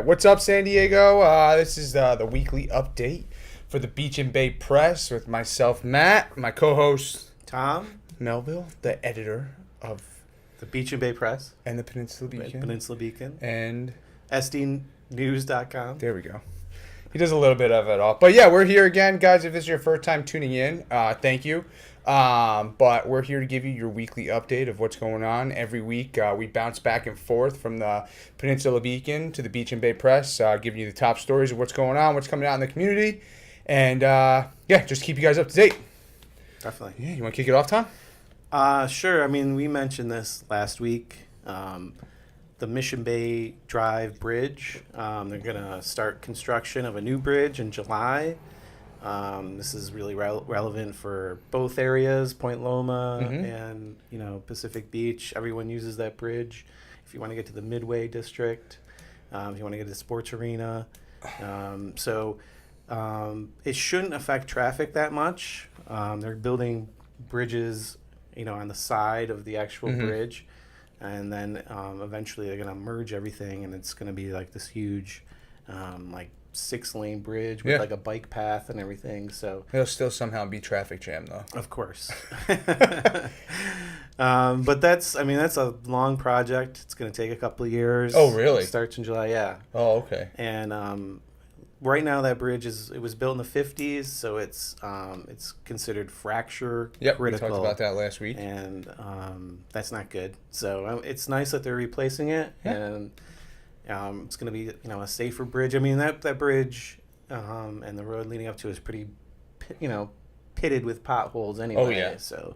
What's up, San Diego? This is the weekly update for the Beach and Bay Press with myself, Matt, my co-host, Tom, Melville, the editor of the Beach and Bay Press, and the Peninsula Beacon, and SDnews.com. There we go. He does a little bit of it all. But yeah, we're here again, guys. If this is your first time tuning in, thank you. But we're here to give you your weekly update of what's going on. Every week, we bounce back and forth from the Peninsula Beacon to the Beach and Bay Press, giving you the top stories of what's going on, what's coming out in the community. And, just keep you guys up to date. Definitely. Yeah, you want to kick it off, Tom? Sure. I mean, we mentioned this last week. The Mission Bay Drive Bridge. They're going to start construction of a new bridge in July. This is really relevant for both areas, Point Loma and, Pacific Beach. Everyone uses that bridge. If you want to get to the Midway District, if you want to get to the sports arena. It shouldn't affect traffic that much. They're building bridges, on the side of the actual bridge. And then eventually they're going to merge everything, and it's going to be like this huge, 6-lane bridge with like a bike path and everything. So it'll still somehow be traffic jam, though. Of course. But that's a long project. It's going to take a couple of years. Oh, really? It starts in July, yeah. Oh, okay. And right now that bridge it was built in the 50s, so it's considered fracture critical. We talked about that last week. And that's not good. So it's nice that they're replacing it, and it's going to be a safer bridge. I mean, that bridge and the road leading up to it is pretty pitted with potholes anyway. Oh, yeah. So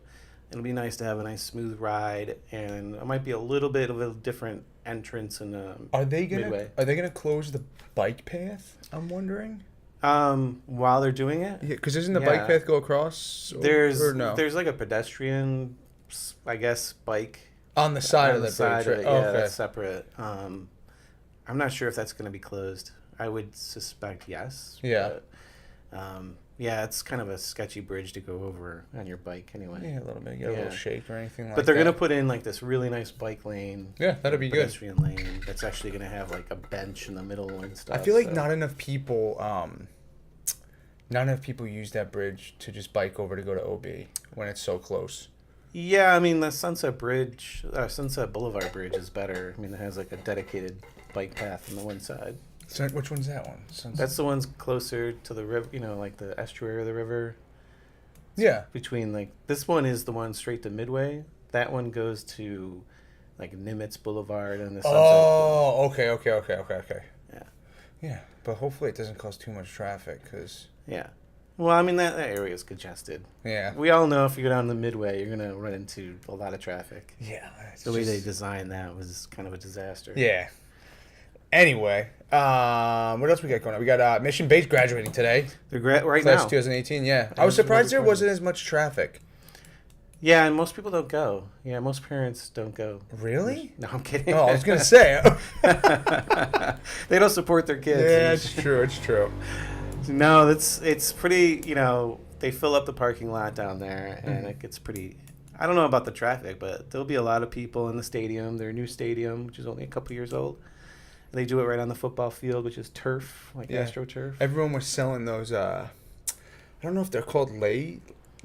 it'll be nice to have a nice smooth ride, and it might be a little bit of a different entrance in the Midway. Are they gonna close the bike path? I'm wondering. While they're doing it, yeah, because doesn't the bike path go across? There's like a pedestrian, I guess, bike on the side of the bridge. Right? Yeah, that's separate. I'm not sure if that's going to be closed. I would suspect yes. Yeah. But, it's kind of a sketchy bridge to go over on your bike anyway. Yeah, a little bit. Get a little shake or anything like that. But they're going to put in like this really nice bike lane. Yeah, that'd be good. Pedestrian lane that's actually going to have like a bench in the middle and stuff. I feel like not enough people use that bridge to just bike over to go to OB when it's so close. Yeah, I mean the Sunset Boulevard Bridge is better. I mean it has like a dedicated bike path on the one side. So which one's that one? That's the one's closer to the river, like the estuary of the river. Yeah. Between this one is the one straight to Midway. That one goes to like Nimitz Boulevard and the Sunset. Oh, okay. Yeah. Yeah, but hopefully it doesn't cause too much traffic, because. Yeah. Well, I mean that area is congested. Yeah. We all know if you go down the Midway, you're gonna run into a lot of traffic. Yeah. The way they designed that was kind of a disaster. Yeah. Anyway, what else we got going on? We got Mission Bay's graduating today. They're right Class now. 2018, yeah. I was surprised there wasn't as much traffic. Yeah, and most people don't go. Yeah, most parents don't go. Really? No, I'm kidding. Oh, I was going to say. They don't support their kids. Yeah, it's true. No, it's pretty, they fill up the parking lot down there, and it gets pretty... I don't know about the traffic, but there'll be a lot of people in the stadium, their new stadium, which is only a couple years old. They do it right on the football field, which is turf, AstroTurf. Everyone was selling those, I don't know if they're called lei,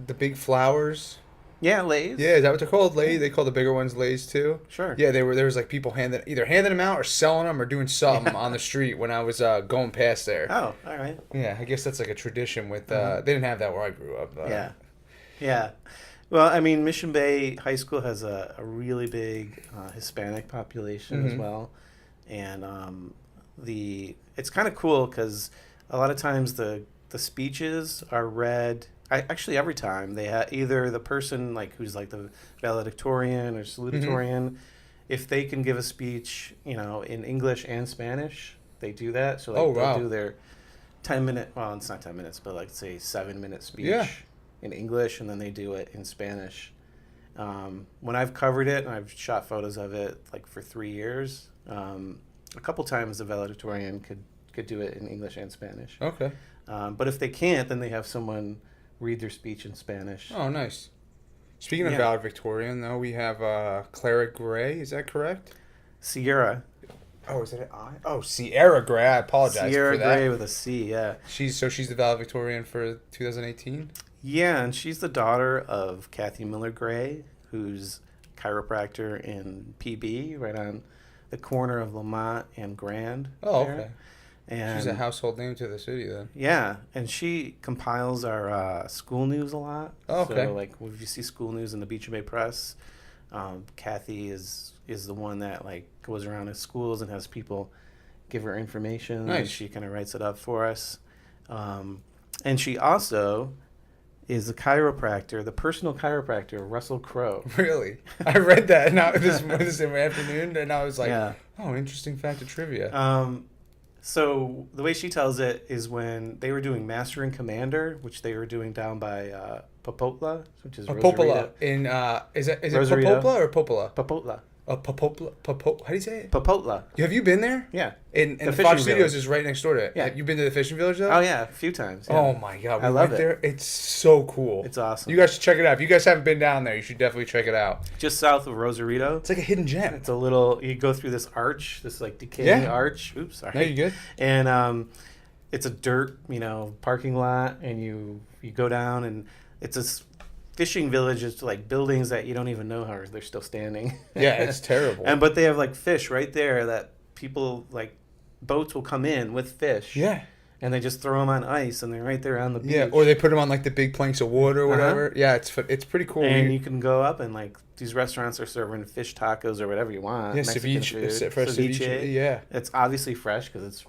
the big flowers. Yeah, leis. Yeah, is that what they're called? Lei? They call the bigger ones leis too? Sure. Yeah, there was like people either handing them out or selling them or doing something on the street when I was going past there. Oh, all right. Yeah, I guess that's like a tradition with, they didn't have that where I grew up. Yeah. Well, I mean, Mission Bay High School has a really big Hispanic population as well. And it's kind of cool because a lot of times the speeches are read... Actually, every time they have either the person who's like the valedictorian or salutatorian, if they can give a speech, in English and Spanish, they do that. So they'll do their 10-minute, well, it's not 10 minutes, but say 7-minute speech in English, and then they do it in Spanish. When I've covered it and I've shot photos of it for 3 years, a couple times the valedictorian could do it in English and Spanish. Okay. But if they can't, then they have someone read their speech in Spanish. Oh, nice. Speaking of valedictorian, though, we have Clara Gray. Is that correct? Sierra. Oh, is it an I? Oh, Sierra Gray. I apologize Sierra for that. Gray with a C, yeah. She's the valedictorian for 2018. Yeah, and she's the daughter of Kathy Miller Gray, who's a chiropractor in PB, right on the corner of Lamont and Grand. Oh, there. okay. And She's a household name to the city then. yeah, and she compiles our school news a lot. Oh, okay. So, like, if you see school news in the Beecher Bay Press, Kathy is the one that, like, goes around to schools and has people give her information. Nice. And she kind of writes it up for us. And she also is the chiropractor, the personal chiropractor of Russell Crowe. Really? I read that now this afternoon, and I was like, Yeah. oh, interesting fact of trivia. So the way she tells it is when they were doing Master and Commander, which they were doing down by Popotla, which is Popopla. In, is it Rosarito. Popopla or Popola? Popotla. Popopla? How do you say it? Popotla. Have you been there? Yeah. And The the fishing Fox Studios village. is right next door to it. Yeah. You've been to the fishing village though? Oh yeah, a few times. Yeah. Oh my god, we I love went it. there. It's so cool. It's awesome. You guys should check it out. If you guys haven't been down there, you should definitely check it out. Just south of Rosarito. It's like a hidden gem. It's a little. You go through this arch, this like decaying Yeah. arch. Oops, sorry. No, you good? And it's a dirt, parking lot, and you go down, and it's this fishing village. It's like buildings that you don't even know how they're still standing. Yeah, it's terrible. But they have like fish right there that people like boats will come in with fish. Yeah. And they just throw them on ice, and they're right there on the beach. Yeah, or they put them on like the big planks of wood or whatever. Yeah, it's pretty cool. And you can go up and like these restaurants are serving fish tacos or whatever you want. Yeah, Mexican ceviche, food. fresh ceviche. Yeah. It's obviously fresh because it's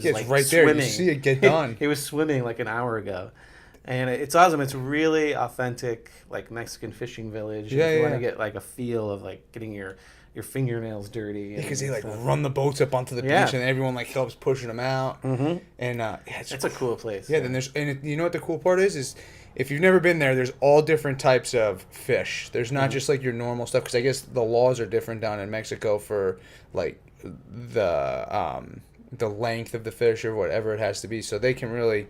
It's right there. You see it get done. It was swimming like an hour ago. And it's awesome. It's really authentic, like Mexican fishing village. Yeah, if you yeah. want to get like a feel of like getting your fingernails dirty. Because and they like stuff. run the boats up onto the Yeah. beach and everyone like helps pushing them out. Mhm. And yeah, It's a cool place. Yeah, then you know what the cool part is if you've never been there, there's all different types of fish. There's not just like your normal stuff because I guess the laws are different down in Mexico for like the length of the fish or whatever it has to be. So they can really,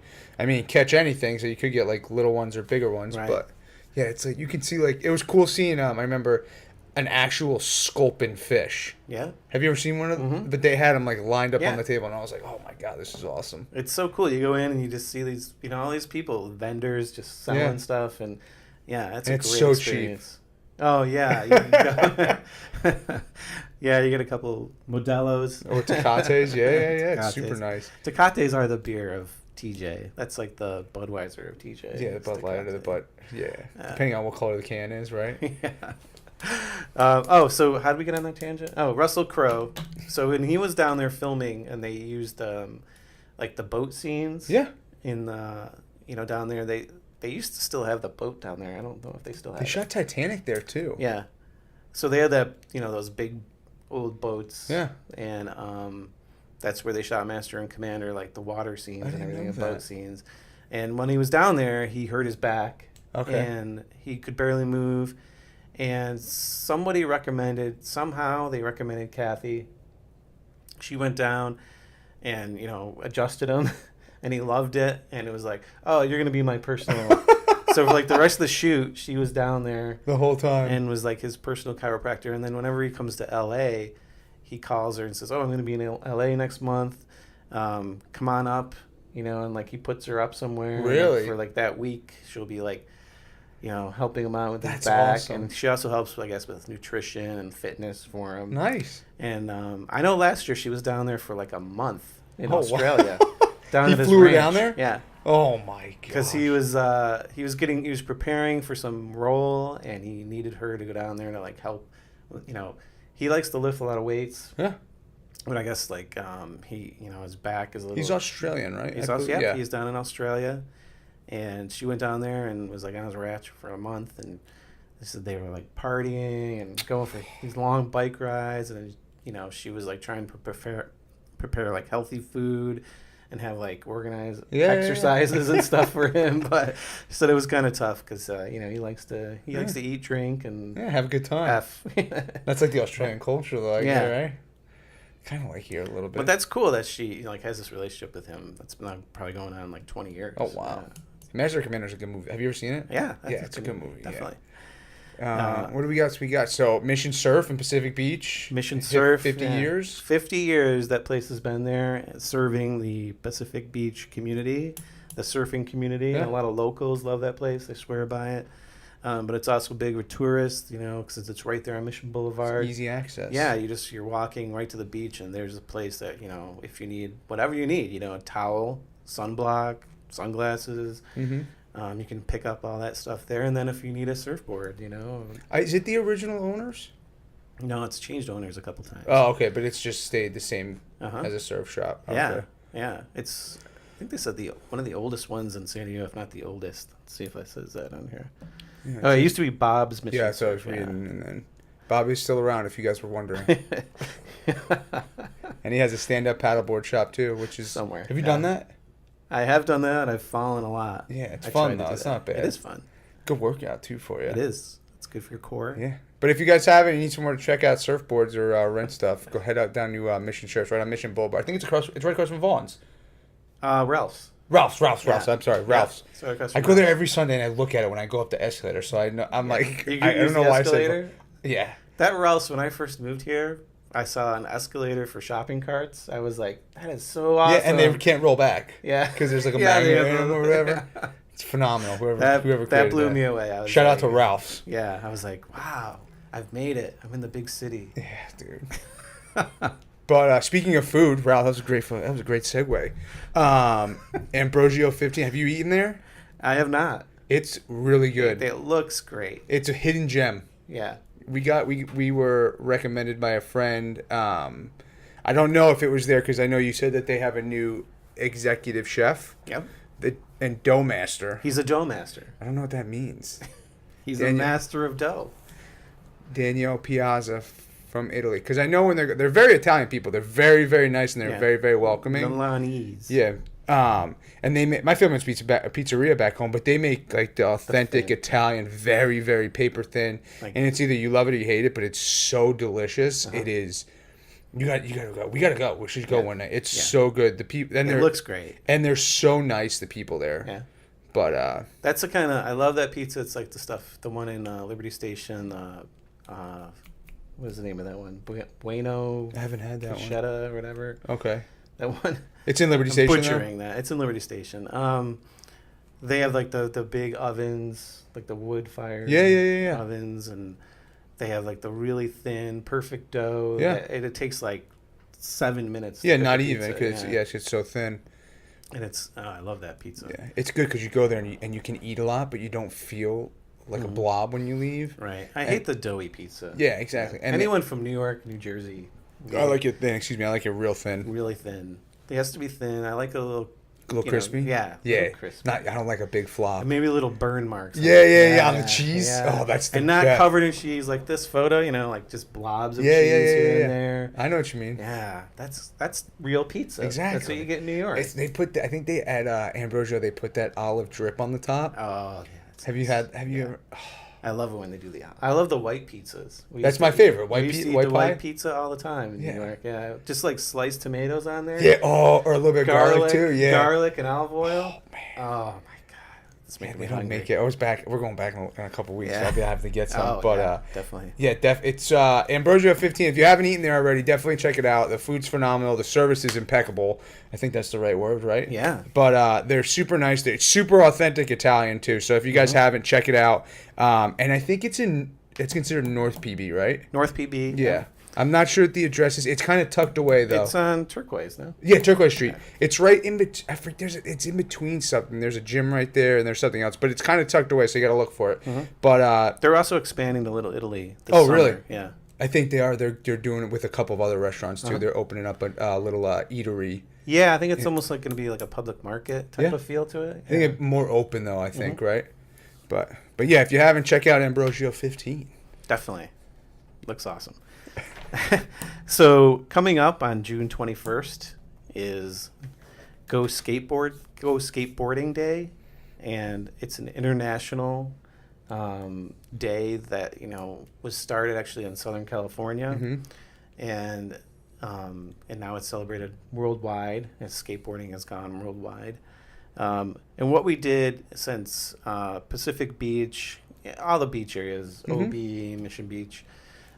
catch anything. So you could get like little ones or bigger ones. Right. But yeah, it's like you can see like it was cool seeing. I remember an actual sculpin fish. Yeah. Have you ever seen one of them? Mhm. But they had them like lined up Yeah. on the table, and I was like, oh my god, this is awesome. It's so cool. You go in and you just see these, all these people, vendors just selling Yeah. stuff, and yeah, it's And a it's great so experience. Oh yeah, you can go- yeah, you get a couple Modelos Or Tecates, yeah. It's Tecates. super nice. Tecates are the beer of TJ. That's like the Budweiser of TJ. Yeah, the It's Bud Light or the Tecate. Bud. Yeah, depending on what color the can is, right? Yeah. So how did we get on that tangent? Oh, Russell Crowe. So when he was down there filming, and they used like the boat scenes. Yeah. In the down there, they used to still have the boat down there. I don't know if they still have. They it. shot Titanic there too. Yeah. So they had that those big old boats. Yeah. And that's where they shot Master and Commander, like the water scenes and didn't everything, know and boat that. scenes. And when he was down there, he hurt his back. Okay. And he could barely move. And somehow they recommended Kathy. She went down and, adjusted him, and he loved it. And it was like, oh, you're going to be my personal. So for like the rest of the shoot, she was down there The whole time. and was like his personal chiropractor. And then whenever he comes to LA, he calls her and says, oh, I'm going to be in LA next month. Come on up, and like he puts her up somewhere. And, like, Really? for like that week, she'll be like, helping him out with his That's back. awesome. And she also helps, I guess, with nutrition and fitness for him. Nice. And I know last year she was down there for like a month in Oh, wow. Australia. Down He at his flew her ranch. down there? Yeah. Oh my god. Because he was preparing for some role, and he needed her to go down there to like help. He likes to lift a lot of weights, Yeah. but I guess like he his back is a little. He's Australian, right? He's I believe- yeah, he's down in Australia, and she went down there and was like on his ranch for a month, and they said they were like partying and going for these long bike rides, and she was like trying to prepare like healthy food and have like organized exercises and stuff for him, but he said it was kind of tough because he likes to eat, drink, and Yeah, have a good time. F. That's like the Australian culture, though. Yeah. Right? Kind of like here a little bit. But that's cool that she like has this relationship with him that's been probably going on like 20 years. Oh wow. Master Commander's a good movie. Have you ever seen it? Yeah. Yeah, it's a good movie. Definitely. What do we got? So Mission Surf in Pacific Beach. Mission Hit Surf. 50 yeah. years. 50 years that place has been there serving the Pacific Beach community, the surfing community. Yeah. And a lot of locals love that place. They swear by it. But it's also big with tourists, because it's right there on Mission Boulevard. It's easy access. Yeah, you're walking right to the beach, and there's a place that, if you need whatever you need, a towel, sunblock, sunglasses, you can pick up all that stuff there. And then if you need a surfboard, Is it the original owners? No, it's changed owners a couple times. Oh, okay, but it's just stayed the same as a surf shop. Okay. Yeah. It's, I think they said one of the oldest ones in San Diego, if not the oldest. Let's see if it says that on here. Yeah, It used to be Bob's Mission. Yeah, so I was Surf, reading, and then Bobby's still around, if you guys were wondering. And he has a stand-up paddleboard shop too, which is somewhere. Have you done that? I have done that. I've fallen a lot. Yeah, it's I fun tried to though. do It's that. not bad. It is fun. Good workout too for you. It is. It's good for your core. Yeah, but if you guys have it, and you need somewhere to check out surfboards or rent stuff, go head out down to Mission Sheriff's, right on Mission Boulevard. I think it's right across from Vaughn's. Ralph's. Ralph's. Yeah. I'm sorry, Ralph's. Yeah. So I go there every Sunday and I look at it when I go up the escalator, so I know I don't know why I said. Yeah. That Ralph's, when I first moved here, I saw an escalator for shopping carts. I was like, that is so awesome. Yeah, and they can't roll back. Yeah. Because there's like a magnet in them or whatever. It's phenomenal. Whoever that blew me away. I was Shout out like, to Ralph's. Yeah, I was like, wow, I've made it. I'm in the big city. Yeah, dude. But speaking of food, Ralph, that was a great segue. Ambrosio 15. Have you eaten there? I have not. It's really good. It looks great. It's a hidden gem. Yeah. We were recommended by a friend. I don't know if it was there because I know you said that they have a new executive chef. Yep. And dough master. He's a dough master. I don't know what that means. He's a master of dough. Danielle Piazza from Italy, because I know when they're very Italian people. They're very, very nice and they're very, very welcoming. Milanese. Yeah. And they make, my family's a pizzeria back home, but they make like the authentic Italian, very, very paper thin, and it's either you love it or you hate it, but it's so delicious. It is. You gotta go. We gotta go. We should go one night. It's so good. The people. It looks great, and they're so nice. The people there. Yeah. But that's the kind of, I love that pizza. It's like the one in Liberty Station. What is the name of that one? Bueno. I haven't had that one. or whatever. Okay. That one. It's in Liberty Station. Butchering that. It's in Liberty Station. They have like the big ovens, like the wood fired ovens, and they have like the really thin, perfect dough. Yeah. It takes like 7 minutes. Yeah, not even because it's so thin. And I love that pizza. Yeah, it's good because you go there and you can eat a lot, but you don't feel like a blob when you leave. Right. I hate the doughy pizza. Yeah, exactly. And anyone from New York, New Jersey. I like it thin. Excuse me. I like it real thin. Really thin. It has to be thin. I like a little crispy. Yeah. Crispy. I don't like a big flop. And maybe little burn marks. Yeah. On the cheese. Yeah. Oh, that's the and not best. Covered in cheese like this photo. Like just blobs of cheese here and there. I know what you mean. Yeah, that's real pizza. Exactly. That's what you get in New York. They put. I think they at Ambrosio they put that olive drip on the top. Oh yeah. Have you ever? Oh. I love it when they do I love the white pizzas. That's my favorite. White pizza all the time in New York. Yeah, just like sliced tomatoes on there. Yeah. Oh, or a little bit of garlic too. Yeah. Garlic and olive oil. Oh man. Oh my god. We don't make it. We're going back in a couple weeks. So I'll be having to get some. Definitely. Yeah, it's Ambrosio 15. If you haven't eaten there already, definitely check it out. The food's phenomenal. The service is impeccable. I think that's the right word, right? Yeah. But they're super nice. They're super authentic Italian too. So if you guys haven't, check it out. And I think it's considered North PB, right? North PB. Yeah. I'm not sure what the address is. It's kind of tucked away though. It's on Turquoise, no? Yeah, Turquoise Street. Yeah. It's right in between. It's in between something. There's a gym right there, and there's something else, but it's kind of tucked away, so you got to look for it. Mm-hmm. But they're also expanding to Little Italy. Summer. Really? Yeah. I think they are. They're doing it with a couple of other restaurants too. They're opening up a little eatery. Yeah, I think it's almost like going to be like a public market type of feel to it. I think it's more open though. I think right. But yeah, if you haven't, check out Ambrosio 15. Definitely, looks awesome. So coming up on June 21st is Go Skateboarding Day, and it's an international day that was started actually in Southern California, and now it's celebrated worldwide as skateboarding has gone worldwide. And what we did since Pacific Beach all the beach areas, OB, Mission Beach,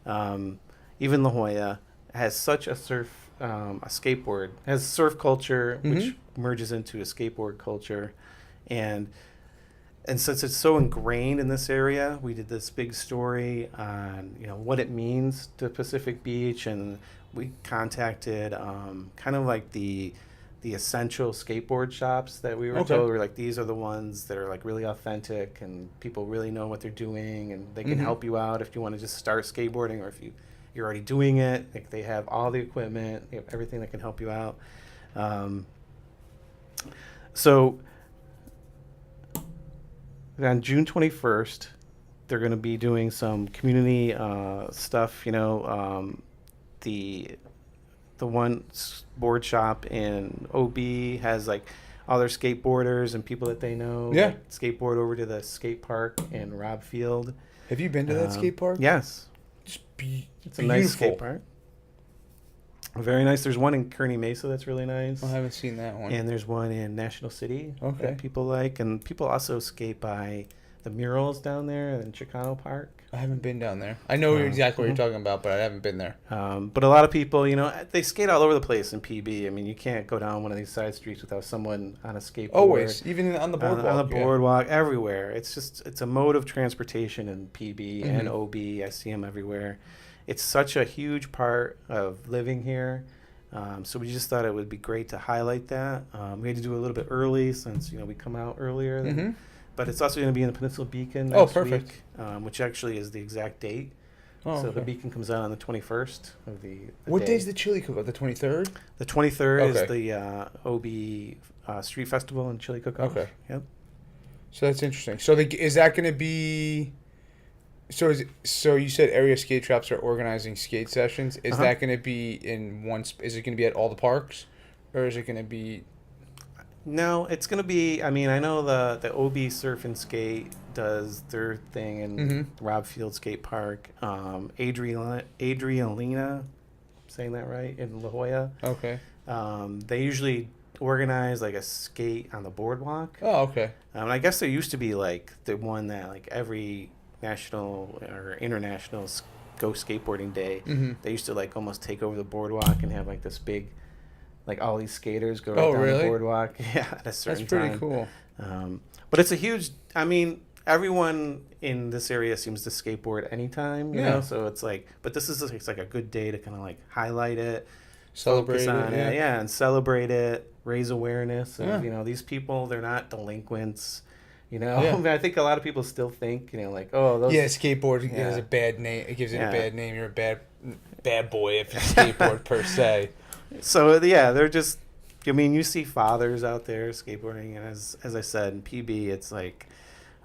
even La Jolla has such a skateboard, has surf culture, which merges into a skateboard culture. And since it's so ingrained in this area, we did this big story on, what it means to Pacific Beach. And we contacted kind of like the essential skateboard shops that we were told were like, these are the ones that are like really authentic and people really know what they're doing and they can help you out if you want to just start skateboarding, or if you're already doing it. Like, they have all the equipment, they have everything that can help you out. So on June 21st, they're going to be doing some community stuff. The one board shop in OB has like all their skateboarders and people that they know. Yeah. Like, skateboard over to the skate park in Robb Field. Have you been to that skate park? Yes. It's It's a nice skate park. Very nice. There's one in Kearney Mesa that's really nice. I haven't seen that one. And there's one in National City that people like. And people also skate by the murals down there in Chicano Park. I haven't been down there. I know exactly what you're talking about, but I haven't been there. But a lot of people, they skate all over the place in PB. I mean, you can't go down one of these side streets without someone on a skateboard. Always, even on the boardwalk. On the boardwalk, everywhere. It's a mode of transportation in PB and OB. I see them everywhere. It's such a huge part of living here. So we just thought it would be great to highlight that. We had to do it a little bit early since, we come out earlier. But it's also going to be in the Peninsula Beacon next week, which actually is the exact date. So the Beacon comes out on the 21st of the What day. day is the chili cook-off? The 23rd? The 23rd is the OB Street Festival and Chili Cook-Off. Okay. Yep. So that's interesting. So is that going to be... So you said area skate shops are organizing skate sessions. Is that going to be in one... Is it going to be at all the parks? Or is it going to be... No, it's going to be... I mean, I know the OB Surf and Skate does their thing in Robb Field Skate Park. Adriana, saying that right, in La Jolla. Okay. They usually organize like a skate on the boardwalk. Oh, okay. And I guess there used to be like the one that like every national or international go skateboarding day, they used to like almost take over the boardwalk and have like this big... Like all these skaters go right down the boardwalk. Yeah, at a certain time. That's pretty cool. But it's a huge... I mean, everyone in this area seems to skateboard anytime, you know? So it's like... But this is it's like a good day to kind of like highlight it. Celebrate focus on it. Yeah, and celebrate it. Raise awareness of, these people, they're not delinquents. I think a lot of people still think, like, oh, those... Yeah, skateboarding has a bad name. It gives it a bad name. You're a bad boy if you skateboard per se. So, yeah, they're just... I mean, you see fathers out there skateboarding, and as I said, in PB, it's like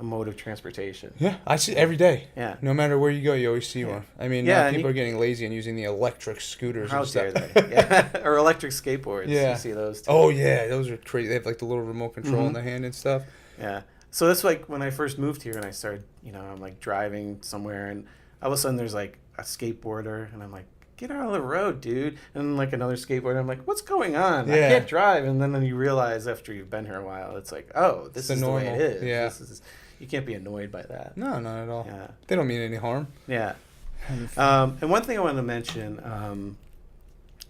a mode of transportation. Yeah, I see it every day. Yeah. No matter where you go, you always see one. I mean, now people are getting lazy and using the electric scooters and stuff. How dare they? Yeah. Or electric skateboards. Yeah. You see those, too. Oh, yeah, those are crazy. They have, like, the little remote control in the hand and stuff. Yeah. So that's like when I first moved here and I started, I'm like driving somewhere and all of a sudden there's like a skateboarder and I'm like, get out of the road, dude. And then like another skateboarder, I'm like, what's going on? Yeah. I can't drive. And then you realize after you've been here a while, it's like, oh, this is the way it is. Yeah. You can't be annoyed by that. No, not at all. Yeah. They don't mean any harm. Yeah. And one thing I wanted to mention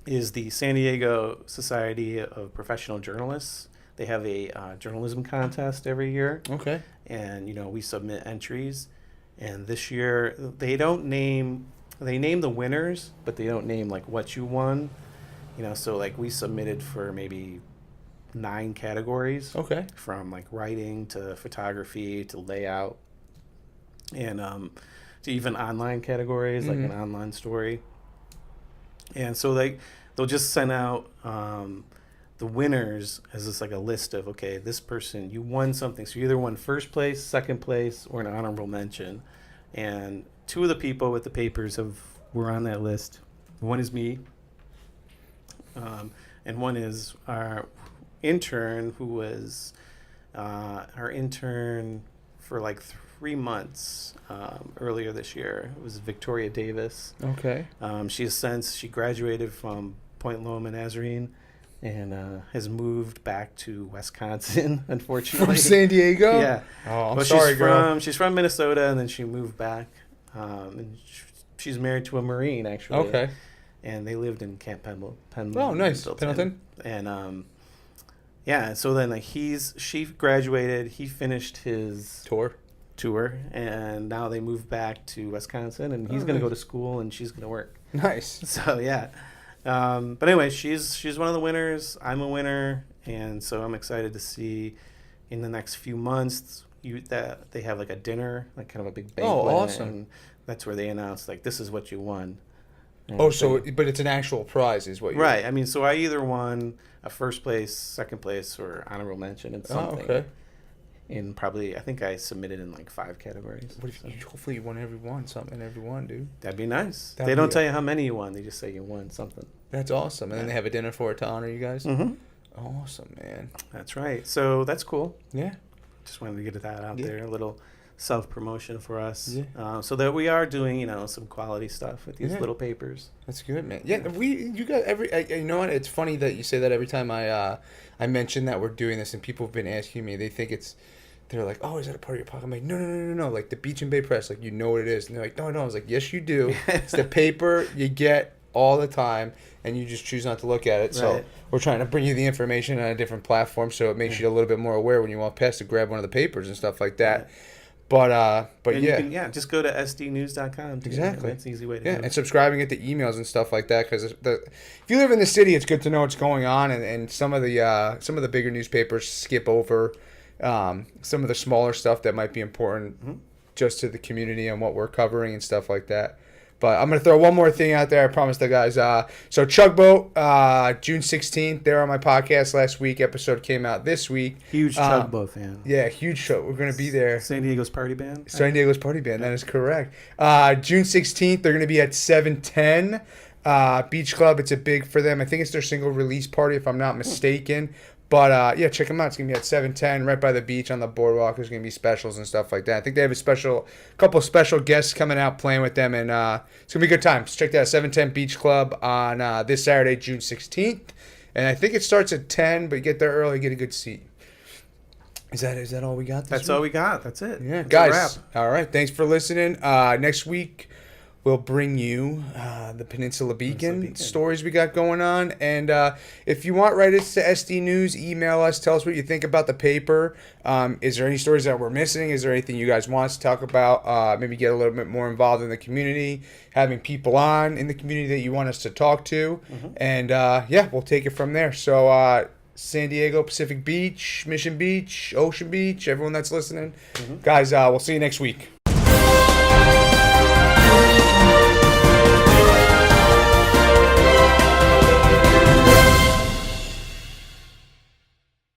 is the San Diego Society of Professional Journalists. They have a journalism contest every year. Okay. And, we submit entries. And this year, they name the winners, but they don't name, like, what you won. So, like, we submitted for maybe 9 categories. Okay. From, like, writing to photography to layout. And to even online categories, like an online story. And so they'll just send out... the winners as just like a list of, okay, this person, you won something. So you either won first place, second place, or an honorable mention. And 2 of the people with the papers were on that list. One is me. And one is our intern who was our intern for like 3 months earlier this year. It was Victoria Davis. Okay. She graduated from Point Loma Nazarene. and has moved back to Wisconsin, unfortunately. From San Diego? Yeah. Oh, I'm Well, sorry, girl. she's from Minnesota, and then she moved back. And she's married to a Marine, actually. Okay. And they lived in Camp Pendleton. Oh, nice. Pendleton. And yeah, so then like she graduated, he finished his tour, and now they moved back to Wisconsin, and he's going to go to school, and she's going to work. Nice. So yeah, but anyway, she's one of the winners. I'm a winner, and so I'm excited to see in the next few months that they have like a dinner, like kind of a big banquet. Oh, awesome! And that's where they announce like this is what you won. And but it's an actual prize, is what you right? I mean, so I either won a first place, second place, or honorable mention in something. Oh, okay. In probably, I think I submitted in like 5 categories. What if hopefully you won every one, dude? That'd be nice. They don't tell you how many you won. They just say you won something. That's awesome. And then they have a dinner for it to honor you guys? Mm-hmm. Awesome, man. That's right. So that's cool. Yeah. Just wanted to get that out there. A little self-promotion for us. Yeah. So that we are doing, some quality stuff with these little papers. That's good, man. Yeah, you got you know what? It's funny that you say that every time I mention that we're doing this, and people have been asking me. They think they're like, oh, is that a part of your pocket? I'm like, no. Like the Beach and Bay Press, like, you know what it is. And they're like, no. I was like, yes, you do. It's the paper you get all the time, and you just choose not to look at it. Right. So we're trying to bring you the information on a different platform, so it makes you a little bit more aware when you walk past to grab one of the papers and stuff like that. Right. But and yeah. You can, just go to sdnews.com. Exactly. That's an easy way to do it. And subscribing it to emails and stuff like that, because if you live in the city, it's good to know what's going on, and some of the bigger newspapers skip over some of the smaller stuff that might be important just to the community and what we're covering and stuff like that. But I'm going to throw one more thing out there. I promised the guys. So Chugboat, June 16th. They were on my podcast last week. Episode came out this week. Huge Chugboat fan. Yeah, huge show. We're going to be there. San Diego's party band? San Diego's party band. That is correct. June 16th, they're going to be at 710 Beach Club. It's a big for them. I think it's their single release party, if I'm not mistaken. But, check them out. It's going to be at 710 right by the beach on the boardwalk. There's going to be specials and stuff like that. I think they have a couple of special guests coming out playing with them, and it's going to be a good time. So check that out, 710 Beach Club on this Saturday, June 16th. And I think it starts at 10, but you get there early, get a good seat. Is that all we got this week? That's all we got. That's it. Yeah, that's guys. All right. Thanks for listening. Next week, we'll bring you the Peninsula Beacon stories we got going on. And if you want, write us to SD News, email us, tell us what you think about the paper. Is there any stories that we're missing? Is there anything you guys want us to talk about? Maybe get a little bit more involved in the community, having people on in the community that you want us to talk to. And we'll take it from there. So San Diego, Pacific Beach, Mission Beach, Ocean Beach, everyone that's listening. Guys, we'll see you next week.